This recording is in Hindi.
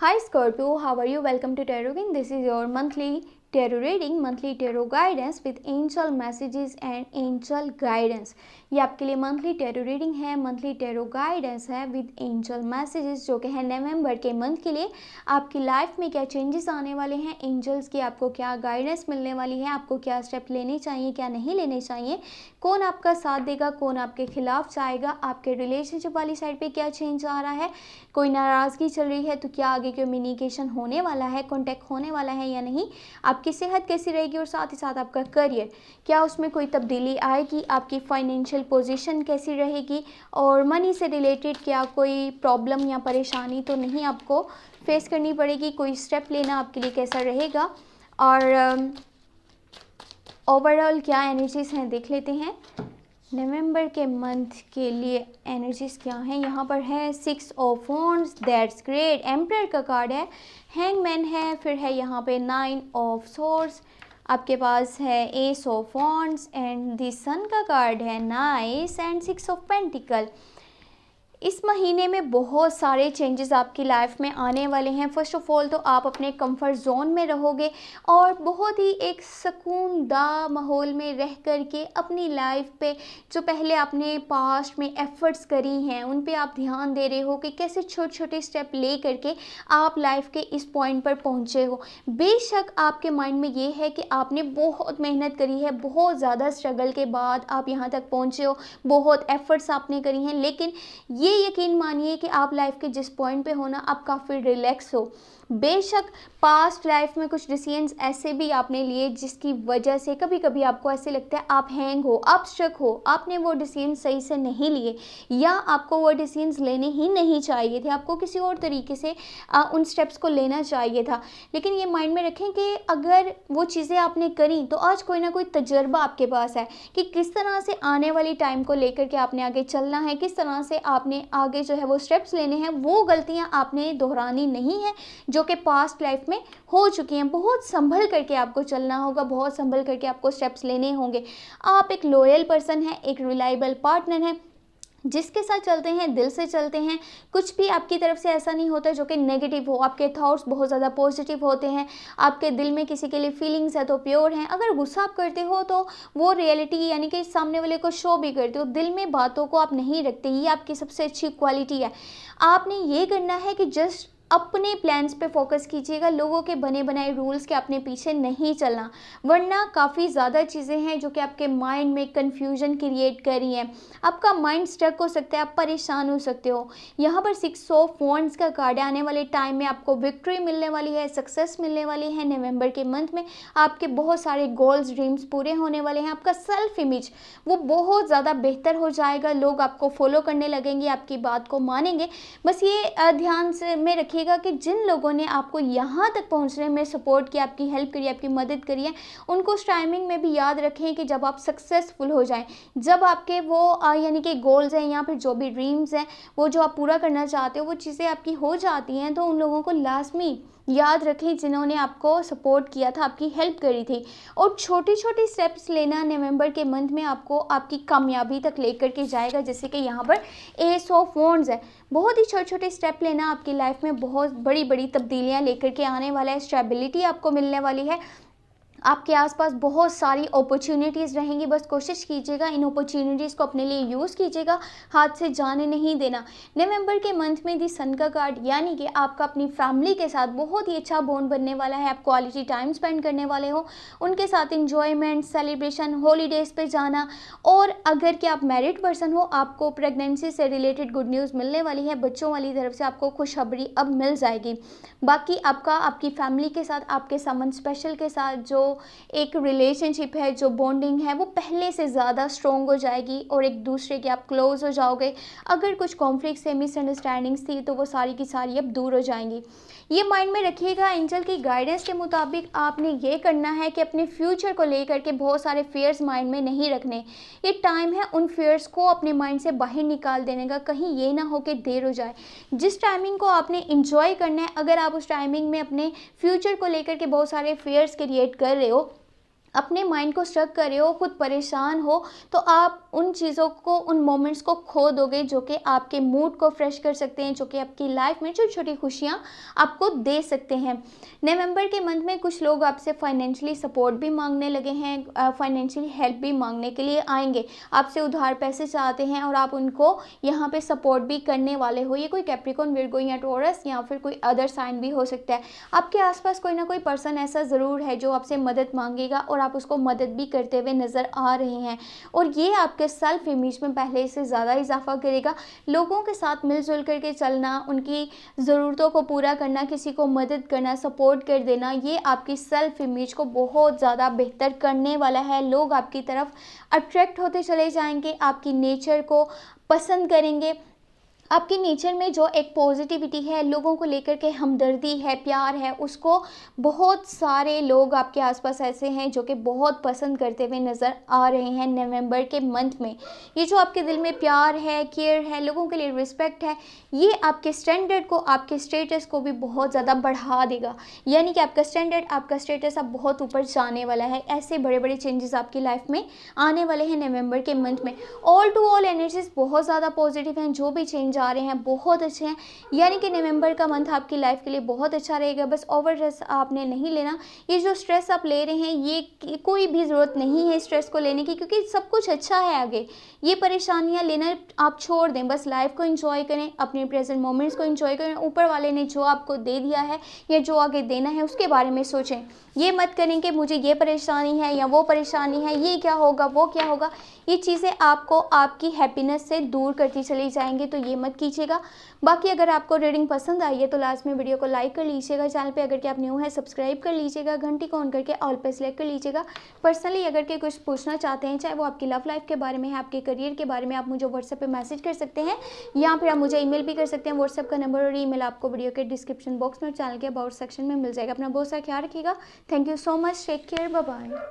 Hi Scorpio, how are you? Welcome to Tarot King. This is your monthly tarot reading, monthly tarot guidance with angel messages and angel guidance. ये आपके लिए मंथली टैरो रीडिंग है, मंथली टैरो गाइडेंस है विद एंजल मैसेजेस, जो कि है नवंबर के मंथ के लिए। आपकी लाइफ में क्या चेंजेस आने वाले हैं, एंजल्स की आपको क्या गाइडेंस मिलने वाली है, आपको क्या स्टेप लेने चाहिए, क्या नहीं लेने चाहिए, कौन आपका साथ देगा, कौन आपके खिलाफ जाएगा, आपके रिलेशनशिप वाली साइड पे क्या चेंज आ रहा है, कोई नाराज़गी चल रही है तो क्या आगे कम्युनिकेशन होने वाला है, कॉन्टैक्ट होने वाला है या नहीं, आपकी सेहत कैसी रहेगी और साथ ही साथ आपका करियर, क्या उसमें कोई तब्दीली आएगी, आपकी फाइनेंशियल पोजीशन कैसी रहेगी, और मनी से रिलेटेड क्या कोई प्रॉब्लम या परेशानी तो नहीं आपको फेस करनी पड़ेगी, कोई स्टेप लेना आपके लिए कैसा रहेगा, और ओवरऑल क्या एनर्जीज हैं देख लेते हैं। नवंबर के मंथ के लिए एनर्जीज क्या हैं। यहाँ पर है 6 of wands, that's great. Emperor का कार्ड है, हैंगमैन है, फिर है यहाँ पे 9 ऑफ सोर्ड्स, आपके पास है ace of wands and the sun का कार्ड है नाइस एंड 6 ऑफ पेंटिकल। इस महीने में बहुत सारे चेंजेस आपकी लाइफ में आने वाले हैं। फर्स्ट ऑफ ऑल तो आप अपने कंफर्ट जोन में रहोगे और बहुत ही एक सुकूनदा माहौल में रह कर के अपनी लाइफ पे जो पहले आपने पास्ट में एफर्ट्स करी हैं उन पे आप ध्यान दे रहे हो कि कैसे छोटे छोटे स्टेप ले करके आप लाइफ के इस पॉइंट पर पहुँचे हो। बेशक आपके माइंड में ये है कि आपने बहुत मेहनत करी है, बहुत ज़्यादा स्ट्रगल के बाद आप यहाँ तक पहुँचे हो, बहुत एफर्ट्स आपने करी हैं, लेकिन ये यकीन मानिए कि आप लाइफ के जिस पॉइंट पे हो ना, आप काफ़ी रिलैक्स हो। बेशक पास्ट लाइफ में कुछ डिसीजंस ऐसे भी आपने लिए जिसकी वजह से कभी कभी आपको ऐसे लगता है आप हैंग हो, आप स्ट्रक हो, आपने वो डिसीजन सही से नहीं लिए या आपको वो डिसीजंस लेने ही नहीं चाहिए थे, आपको किसी और तरीके से उन स्टेप्स को लेना चाहिए था। लेकिन ये माइंड में रखें कि अगर वो चीज़ें आपने करी तो आज कोई ना कोई तजर्बा आपके पास है कि किस तरह से आने वाली टाइम को लेकर के आपने आगे चलना है, किस तरह से आपने आगे जो है वो स्टेप्स लेने हैं। वो गलतियाँ आपने दोहरानी नहीं है जो कि पास्ट लाइफ में हो चुकी हैं। बहुत संभल करके आपको चलना होगा, बहुत संभल करके आपको स्टेप्स लेने होंगे। आप एक लॉयल पर्सन हैं, एक रिलायबल पार्टनर हैं, जिसके साथ चलते हैं दिल से चलते हैं। कुछ भी आपकी तरफ से ऐसा नहीं होता जो कि नेगेटिव हो, आपके थॉट्स बहुत ज़्यादा पॉजिटिव होते हैं, आपके दिल में किसी के लिए फीलिंग्स है तो प्योर हैं। अगर गुस्सा आप करते हो तो वो रियलिटी यानी कि सामने वाले को शो भी करते हो, दिल में बातों को आप नहीं रखते, ये आपकी सबसे अच्छी क्वालिटी है। आपने ये करना है कि जस्ट अपने प्लान्स पे फोकस कीजिएगा, लोगों के बने बनाए रूल्स के अपने पीछे नहीं चलना, वरना काफ़ी ज़्यादा चीज़ें हैं जो कि आपके माइंड में कन्फ्यूजन क्रिएट कर रही हैं। आपका माइंड स्टक हो सकता है, आप परेशान हो सकते हो। यहाँ पर 6 ऑफ वॉन्ड्स का कार्ड है, आने वाले टाइम में आपको विक्ट्री मिलने वाली है, सक्सेस मिलने वाली है। नवंबर के मंथ में आपके बहुत सारे गोल्स ड्रीम्स पूरे होने वाले हैं। आपका सेल्फ इमेज वो बहुत ज़्यादा बेहतर हो जाएगा, लोग आपको फॉलो करने लगेंगे, आपकी बात को मानेंगे। बस ये ध्यान से में रखिए कि जिन लोगों ने आपको यहाँ तक पहुँचने में सपोर्ट किया, आपकी हेल्प करी, आपकी मदद करी है, उनको उस टाइमिंग में भी याद रखें कि जब आप सक्सेसफुल हो जाएं, जब आपके वो यानी कि गोल्स हैं या फिर जो भी ड्रीम्स हैं वो जो आप पूरा करना चाहते हो वो चीज़ें आपकी हो जाती हैं, तो उन लोगों को लाजमी याद रखें जिन्होंने आपको सपोर्ट किया था, आपकी हेल्प करी थी। और छोटी छोटी स्टेप्स लेना नवंबर के मंथ में आपको आपकी कामयाबी तक लेकर के जाएगा। जैसे कि यहाँ पर एस ऑफ वॉन्ड्स है, बहुत ही छोटे छोटे स्टेप लेना आपकी लाइफ में बहुत बड़ी बड़ी तब्दीलियाँ लेकर के आने वाला है। स्टेबिलिटी आपको मिलने वाली है, आपके आसपास बहुत सारी अपॉर्चुनिटीज़ रहेंगी। बस कोशिश कीजिएगा इन अपॉर्चुनिटीज़ को अपने लिए यूज़ कीजिएगा, हाथ से जाने नहीं देना। नवंबर के मंथ में दी सन का कार्ड यानी कि आपका अपनी फैमिली के साथ बहुत ही अच्छा बॉन्ड बनने वाला है, आप क्वालिटी टाइम स्पेंड करने वाले हो, उनके साथ इंजॉयमेंट, सेलिब्रेशन, हॉलीडेज़ पे जाना। और अगर कि आप मैरिड पर्सन हो, आपको प्रेगनेंसी से रिलेटेड गुड न्यूज़ मिलने वाली है, बच्चों वाली तरफ से आपको खुशखबरी अब मिल जाएगी। बाकी आपकी फैमिली के साथ, आपके समन स्पेशल के साथ जो एक रिलेशनशिप है, जो बॉन्डिंग है, वो पहले से ज़्यादा स्ट्रॉन्ग हो जाएगी और एक दूसरे के आप क्लोज हो जाओगे। अगर कुछ कॉन्फ्लिक्ट्स या मिसअंडरस्टैंडिंग्स थी तो वो सारी की सारी अब दूर हो जाएंगी। ये माइंड में रखिएगा, एंजल की गाइडेंस के मुताबिक आपने ये करना है कि अपने फ्यूचर को लेकर के बहुत सारे फेयर्स माइंड में नहीं रखने। ये टाइम है उन फेयर्स को अपने माइंड से बाहर निकाल देने का, कहीं ये ना हो कि देर हो जाए। जिस टाइमिंग को आपने इंजॉय करना है, अगर आप उस टाइमिंग में अपने फ्यूचर को लेकर के बहुत सारे फेयर्स क्रिएट कर रहे हो, अपने माइंड को स्ट्रक कर रहे हो, खुद परेशान हो, तो आप उन चीज़ों को, उन मोमेंट्स को खो दोगे जो कि आपके मूड को फ्रेश कर सकते हैं, जो कि आपकी लाइफ में छोटी छोटी खुशियाँ आपको दे सकते हैं। नवंबर के मंथ में कुछ लोग आपसे फाइनेंशियली सपोर्ट भी मांगने लगे हैं, फाइनेंशियली हेल्प भी मांगने के लिए आएंगे, आपसे उधार पैसे चाहते हैं और आप उनको यहाँ पे सपोर्ट भी करने वाले हो। ये कोई कैप्रिकॉर्न, विर्गो या टॉरस या फिर कोई अदर साइन भी हो सकता है। आपके आसपास कोई ना कोई पर्सन ऐसा ज़रूर है जो आपसे मदद मांगेगा और आप उसको मदद भी करते हुए नज़र आ रहे हैं, और ये आपके सेल्फ इमेज में पहले से ज़्यादा इजाफा करेगा। लोगों के साथ मिलजुल करके चलना, उनकी ज़रूरतों को पूरा करना, किसी को मदद करना, सपोर्ट कर देना, ये आपकी सेल्फ इमेज को बहुत ज़्यादा बेहतर करने वाला है। लोग आपकी तरफ अट्रैक्ट होते चले जाएंगे, आपकी नेचर को पसंद करेंगे। आपके नेचर में जो एक पॉजिटिविटी है, लोगों को लेकर के हमदर्दी है, प्यार है, उसको बहुत सारे लोग आपके आसपास ऐसे हैं जो कि बहुत पसंद करते हुए नज़र आ रहे हैं नवंबर के मंथ में। ये जो आपके दिल में प्यार है, केयर है, लोगों के लिए रिस्पेक्ट है, ये आपके स्टैंडर्ड को, आपके स्टेटस को भी बहुत ज़्यादा बढ़ा देगा। यानी कि आपका स्टैंडर्ड, आपका स्टेटस अब बहुत ऊपर जाने वाला है। ऐसे बड़े बड़े चेंजेस आपकी लाइफ में आने वाले हैं नवंबर के मंथ में। ऑल टू ऑल एनर्जीज बहुत ज़्यादा पॉजिटिव हैं, जो भी चेंज आ रहे हैं बहुत अच्छे हैं। यानी कि नवंबर का मंथ आपकी लाइफ के लिए बहुत अच्छा रहेगा। बस ओवर स्ट्रेस आपने नहीं लेना। ये जो स्ट्रेस आप ले रहे हैं, ये कोई भी ज़रूरत नहीं है स्ट्रेस को लेने की, क्योंकि सब कुछ अच्छा है आगे। ये परेशानियां लेना आप छोड़ दें, बस लाइफ को एंजॉय करें, अपने प्रेजेंट मोमेंट्स को एंजॉय करें। ऊपर वाले ने जो आपको दे दिया है या जो आगे देना है उसके बारे में सोचें। ये मत करें कि मुझे ये परेशानी है या वो परेशानी है, ये क्या होगा, वो क्या होगा। ये चीज़ें आपको आपकी हैप्पीनेस से दूर करती चली जाएंगी, तो ये मत कीजिएगा। बाकी अगर आपको रीडिंग पसंद आई है तो लास्ट में वीडियो को लाइक कर लीजिएगा। चैनल पे अगर कि आप न्यू है सब्सक्राइब कर लीजिएगा, घंटी को ऑन करके ऑल पे सेलेक्ट कर लीजिएगा। पर्सनली अगर कि कुछ पूछना चाहते हैं, चाहे वो आपकी लव लाइफ के बारे में है, आपके करियर के बारे में, आप मुझे व्हाट्सएप पे मैसेज कर सकते हैं या फिर आप मुझे ईमेल भी कर सकते हैं। व्हाट्सएप का नंबर और ईमेल आपको वीडियो के डिस्क्रिप्शन बॉक्स में, चैनल के अबाउट सेक्शन में मिल जाएगा। अपना बहुत सारा ख्याल रखिएगा। Thank you so much, take care, bye bye.